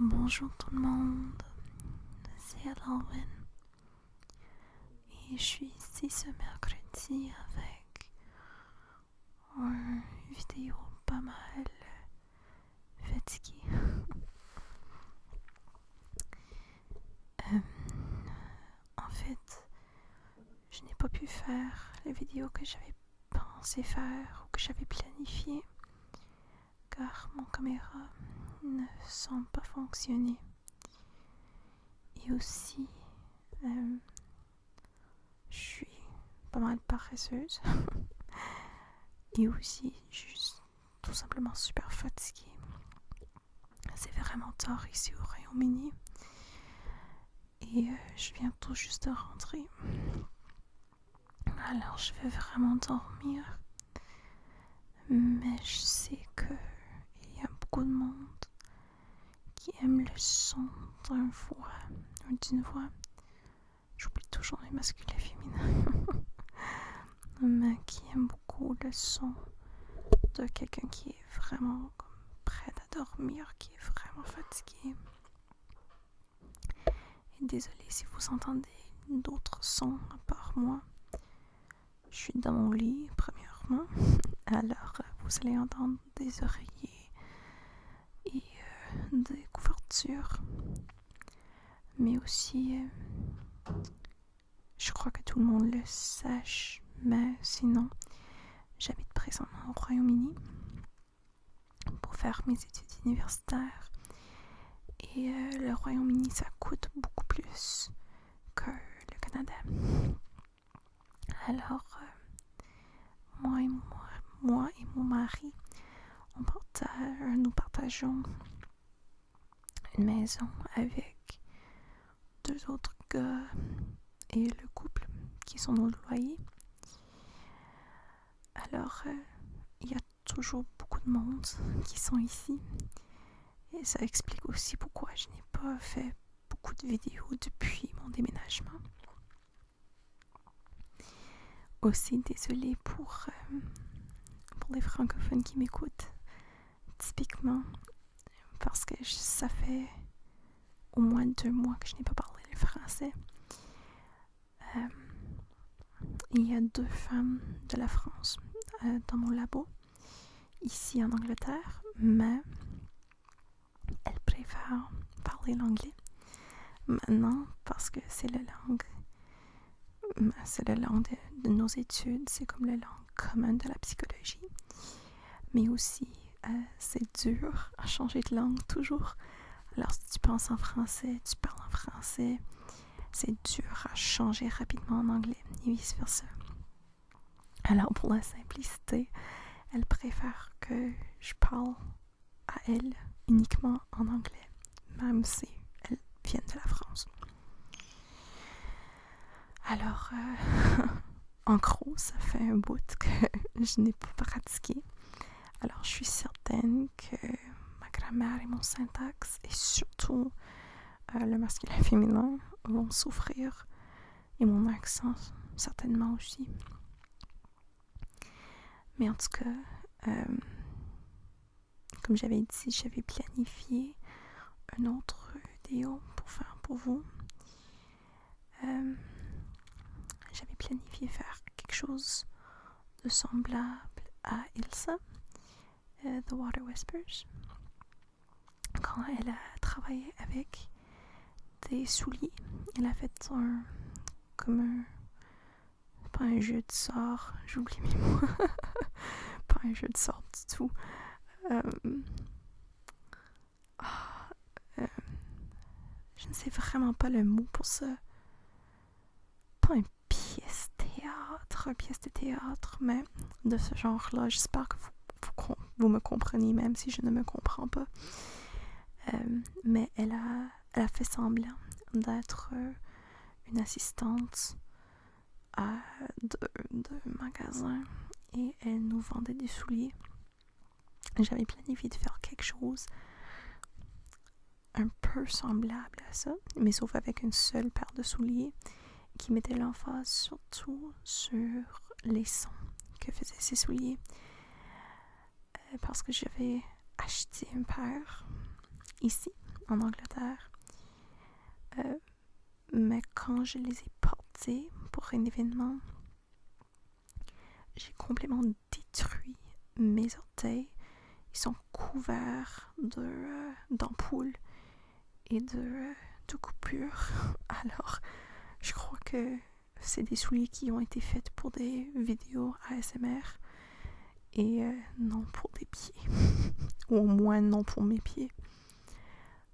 Bonjour tout le monde, c'est Halloween et je suis ici ce mercredi avec une vidéo pas mal fatiguée. En fait, je n'ai pas pu faire la vidéo que j'avais pensé faire ou que j'avais planifiée car mon caméra ne semble pas fonctionner. Et aussi, je suis pas mal paresseuse. Et aussi, juste tout simplement super fatiguée. C'est vraiment tard ici au Royaume-Uni. Et je viens tout juste de rentrer. Alors je vais vraiment dormir. Mais je sais qu'il y a beaucoup de monde qui aime le son d'une voix. J'oublie toujours les masculins et féminins. Mais qui aime beaucoup le son de quelqu'un qui est vraiment prêt à dormir, qui est vraiment fatigué. Et désolée si vous entendez d'autres sons à part moi. Je suis dans mon lit, premièrement. Alors, vous allez entendre des oreillers et des couvertures. Mais aussi, je crois que tout le monde le sache, mais sinon, j'habite présentement au Royaume-Uni pour faire mes études universitaires. Et le Royaume-Uni, ça coûte beaucoup plus que le Canada. Alors, moi et mon mari, nous partageons une maison avec deux autres gars et le couple qui sont nos loyers. Alors, il y a toujours beaucoup de monde qui sont ici. Et ça explique aussi pourquoi je n'ai pas fait beaucoup de vidéos depuis mon déménagement. Aussi, désolée pour les francophones qui m'écoutent. Typiquement, parce que ça fait au moins 2 mois que je n'ai pas parlé le français. Il y a 2 femmes de la France dans mon labo, ici en Angleterre, mais elles préfèrent parler l'anglais maintenant parce que c'est la langue de nos études, c'est comme la langue commune de la psychologie. Mais aussi, c'est dur à changer de langue toujours. Alors si tu penses en français, tu parles en français, c'est dur à changer rapidement en anglais et vice versa. Alors pour la simplicité, elle préfère que je parle à elle uniquement en anglais, même si elles viennent de la France. Alors, en gros, ça fait un bout que je n'ai pas pratiqué. Alors, je suis certaine que ma grammaire et mon syntaxe, et surtout le masculin et féminin, vont souffrir. Et mon accent, certainement aussi. Mais en tout cas, comme j'avais dit, j'avais planifié une autre vidéo pour faire pour vous. J'avais planifié faire quelque chose de semblable à Ilsa, The Water Whispers, quand elle a travaillé avec des souliers. Elle a fait pas un jeu de sorts, j'oublie mes mots, pas un jeu de sorts du tout. Je ne sais vraiment pas le mot pour ça. Pas une pièce de théâtre, mais de ce genre-là. J'espère que vous me comprenez, même si je ne me comprends pas. Mais elle a fait semblant d'être une assistante de magasin et elle nous vendait des souliers. J'avais planifié de faire quelque chose un peu semblable à ça, mais sauf avec une seule paire de souliers qui mettait l'emphase surtout sur les sons que faisaient ces souliers. Parce que j'avais acheté une paire ici en Angleterre. Mais quand je les ai portés pour un événement, j'ai complètement détruit mes orteils. Ils sont couverts d'ampoules et de coupures. Alors, je crois que c'est des souliers qui ont été faits pour des vidéos ASMR et non pour des pieds. Ou au moins non pour mes pieds.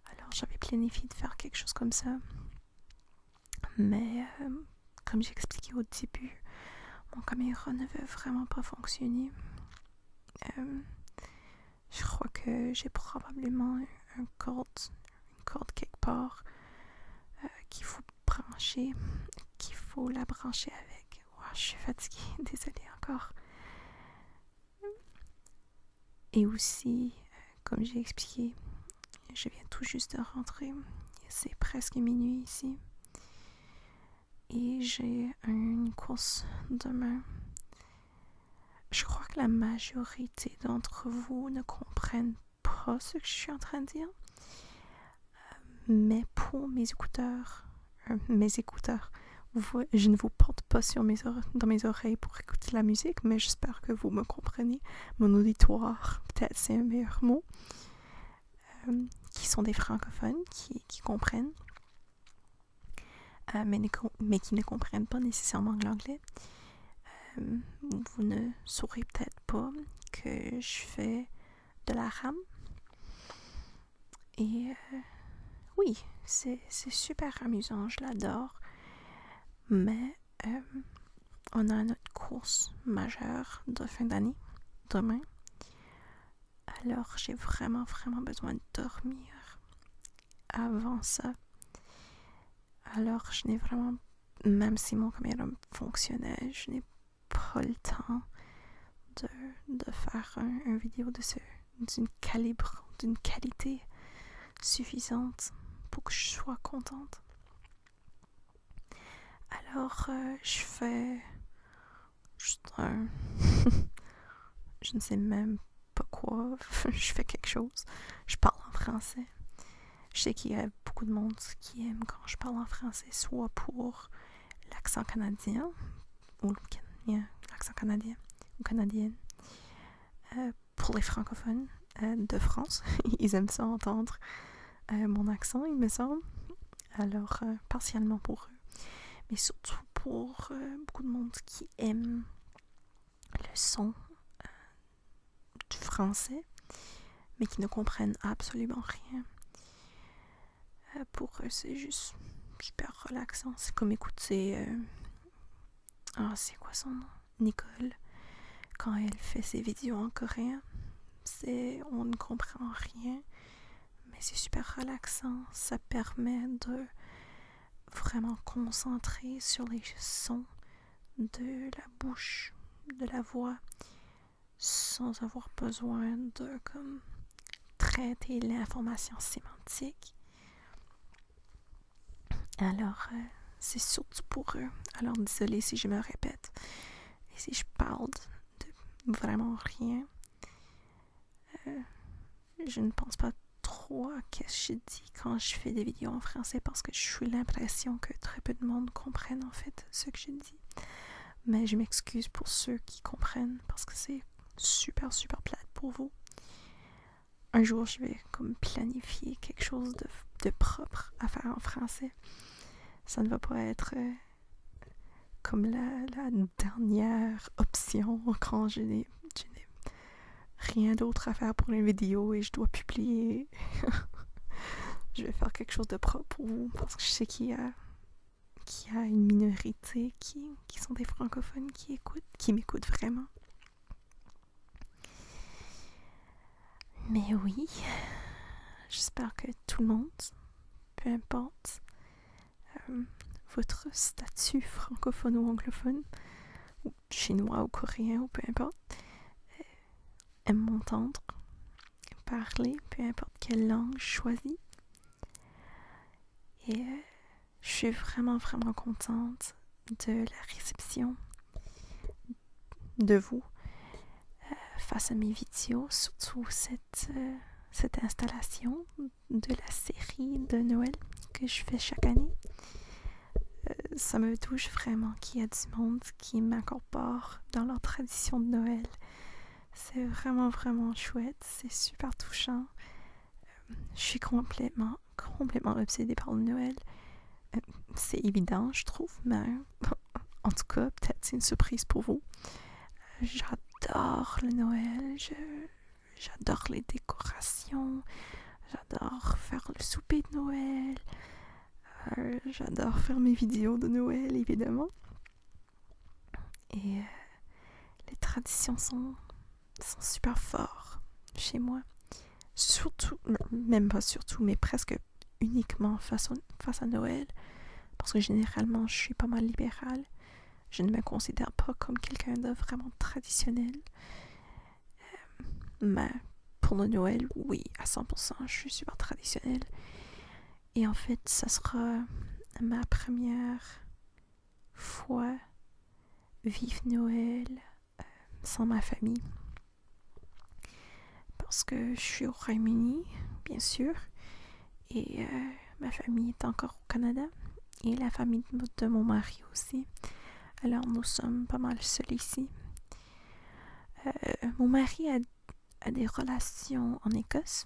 Alors, j'avais planifié de faire quelque chose comme ça. Mais comme j'ai expliqué au début, mon caméra ne veut vraiment pas fonctionner. Je crois que j'ai probablement une corde quelque part qu'il faut brancher, qu'il faut la brancher avec. Wow, je suis fatiguée, désolée encore. Et aussi, comme j'ai expliqué, je viens tout juste de rentrer. C'est presque minuit ici. Et j'ai une course demain. Je crois que la majorité d'entre vous ne comprennent pas ce que je suis en train de dire. Mais pour mes écouteurs, je ne vous porte pas dans mes oreilles pour écouter la musique, mais j'espère que vous me comprenez. Mon auditoire, peut-être c'est un meilleur mot, qui sont des francophones, qui comprennent, mais qui ne comprennent pas nécessairement l'anglais. Vous ne saurez peut-être pas que je fais de la rame. Et oui, c'est super amusant, je l'adore. Mais on a notre course majeure de fin d'année, demain. Alors j'ai vraiment besoin de dormir avant ça. Alors je n'ai vraiment, même si mon caméra fonctionnait, je n'ai pas le temps de faire une vidéo d'une qualité suffisante pour que je sois contente. Alors je fais juste je ne sais même pas quoi, je fais quelque chose. Je parle en français. Je sais qu'il y a beaucoup de monde qui aime quand je parle en français, soit pour l'accent canadien ou l'accent canadien ou canadienne. Pour les francophones de France, ils aiment ça entendre mon accent, il me semble. Alors, partiellement pour eux. Mais surtout pour beaucoup de monde qui aime le son du français, mais qui ne comprennent absolument rien. Pour eux, c'est juste super relaxant. C'est comme écouter... c'est quoi son nom? Nicole. Quand elle fait ses vidéos en coréen, on ne comprend rien, mais c'est super relaxant. Ça permet de vraiment concentrer sur les sons de la bouche, de la voix, sans avoir besoin de traiter l'information sémantique. Alors, c'est surtout pour eux. Alors, désolée si je me répète et si je parle de vraiment rien. Je ne pense pas trop à ce que je dis quand je fais des vidéos en français parce que je suis l'impression que très peu de monde comprennent en fait ce que je dis. Mais je m'excuse pour ceux qui comprennent parce que c'est super plate pour vous. Un jour, je vais planifier quelque chose de propre à faire en français. Ça ne va pas être comme la dernière option quand je n'ai rien d'autre à faire pour une vidéo et je dois publier. Je vais faire quelque chose de propre pour vous parce que je sais qu'il y a une minorité qui sont des francophones qui m'écoutent vraiment. Mais oui, j'espère que tout le monde, peu importe votre statut francophone ou anglophone, ou chinois ou coréen ou peu importe, aime m'entendre parler, peu importe quelle langue je choisis. Et je suis vraiment contente de la réception de vous face à mes vidéos, surtout cette installation de la série de Noël que je fais chaque année. Ça me touche vraiment qu'il y a du monde qui m'incorpore dans leur tradition de Noël. C'est vraiment, vraiment chouette. C'est super touchant. Je suis complètement obsédée par le Noël. C'est évident, je trouve, mais en tout cas, peut-être c'est une surprise pour vous. J'adore le Noël. J'adore les décorations. J'adore faire le souper de Noël. J'adore faire mes vidéos de Noël, évidemment. Et les traditions sont super fortes chez moi. Surtout, même pas surtout, mais presque uniquement face à Noël. Parce que généralement, je suis pas mal libérale. Je ne me considère pas comme quelqu'un de vraiment traditionnel. Mais pour le Noël, oui, à 100%, je suis super traditionnelle. Et en fait, ça sera ma première fois vivre Noël sans ma famille. Parce que je suis au Royaume-Uni, bien sûr, et ma famille est encore au Canada, et la famille de mon mari aussi. Alors nous sommes pas mal seuls ici. Mon mari a des relations en Écosse,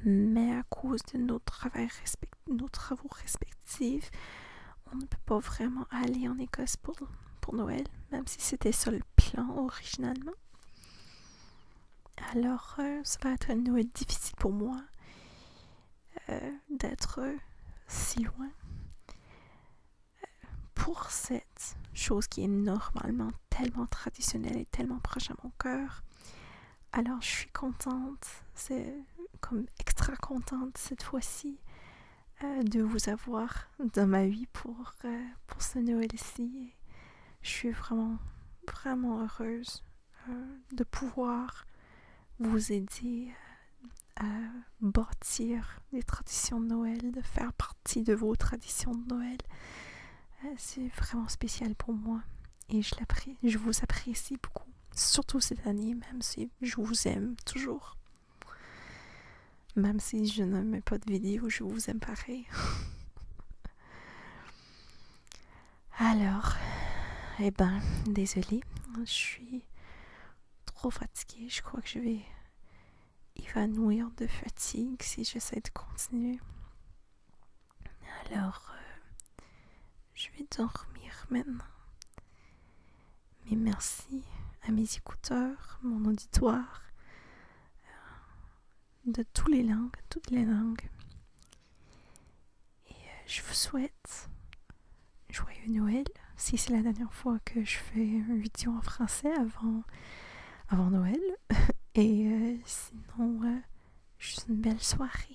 mais à cause de nos travaux respectifs, on ne peut pas vraiment aller en Écosse pour Noël, même si c'était ça le plan originalement. Alors, ça va être un Noël difficile pour moi d'être si loin pour cette chose qui est normalement tellement traditionnelle et tellement proche à mon cœur. Alors, je suis contente, c'est comme extra contente cette fois-ci de vous avoir dans ma vie pour ce Noël-ci. Je suis vraiment, vraiment heureuse de pouvoir vous aider à bâtir des traditions de Noël, de faire partie de vos traditions de Noël. C'est vraiment spécial pour moi et je vous apprécie beaucoup, surtout cette année, même si je vous aime toujours. Même si je ne mets pas de vidéo, je vous aime pareil. Alors, désolée, je suis trop fatiguée. Je crois que je vais évanouir de fatigue si j'essaie de continuer. Alors, je vais dormir maintenant. Mais merci à mes écouteurs, mon auditoire, de toutes les langues. Et je vous souhaite joyeux Noël, si c'est la dernière fois que je fais une vidéo en français avant Noël. Et sinon, juste une belle soirée.